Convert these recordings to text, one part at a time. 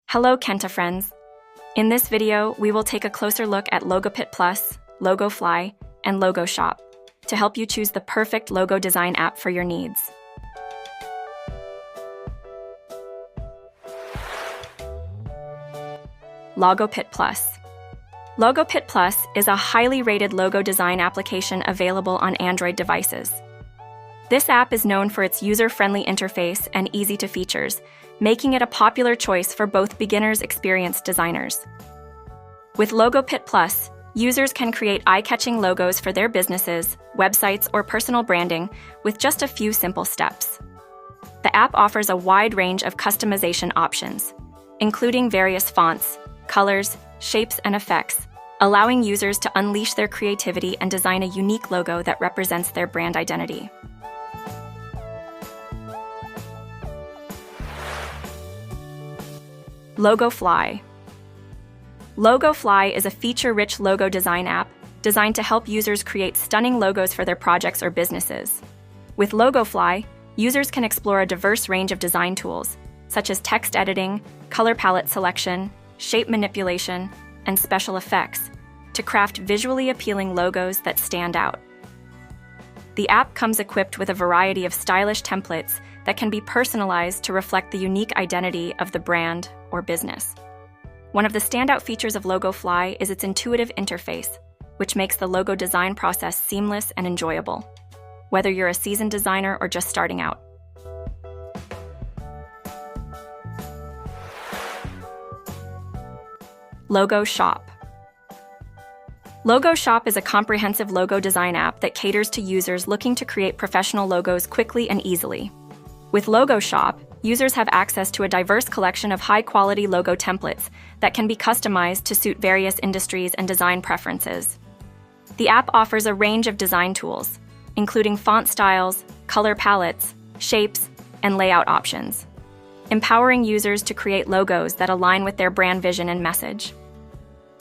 Hello, Kenta friends. In this video, we will take a closer look at Logopit Plus, Logofly, and Logoshop to help you choose the perfect logo design app for your needs. Logopit Plus. Logopit Plus is a highly rated logo design application available on Android devices. This app is known for its user-friendly interface and easy-to-features, making it a popular choice for both beginners and experienced designers. With Logopit Plus, users can create eye-catching logos for their businesses, websites, or personal branding with just a few simple steps. The app offers a wide range of customization options, including various fonts, colors, shapes, and effects, allowing users to unleash their creativity and design a unique logo that represents their brand identity. Logofly. Logofly is a feature-rich logo design app designed to help users create stunning logos for their projects or businesses. With Logofly, users can explore a diverse range of design tools, such as text editing, color palette selection, shape manipulation, and special effects, to craft visually appealing logos that stand out. The app comes equipped with a variety of stylish templates that can be personalized to reflect the unique identity of the brand or business. One of the standout features of Logofly is its intuitive interface, which makes the logo design process seamless and enjoyable, whether you're a seasoned designer or just starting out. Logoshop. Logoshop is a comprehensive logo design app that caters to users looking to create professional logos quickly and easily. With Logoshop, users have access to a diverse collection of high-quality logo templates that can be customized to suit various industries and design preferences. The app offers a range of design tools, including font styles, color palettes, shapes, and layout options, empowering users to create logos that align with their brand vision and message.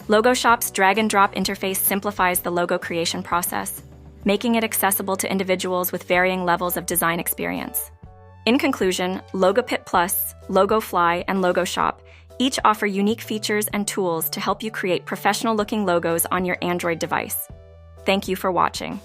Logoshop's drag-and-drop interface simplifies the logo creation process, making it accessible to individuals with varying levels of design experience. In conclusion, Logopit Plus, Logofly, and Logoshop each offer unique features and tools to help you create professional-looking logos on your Android device. Thank you for watching.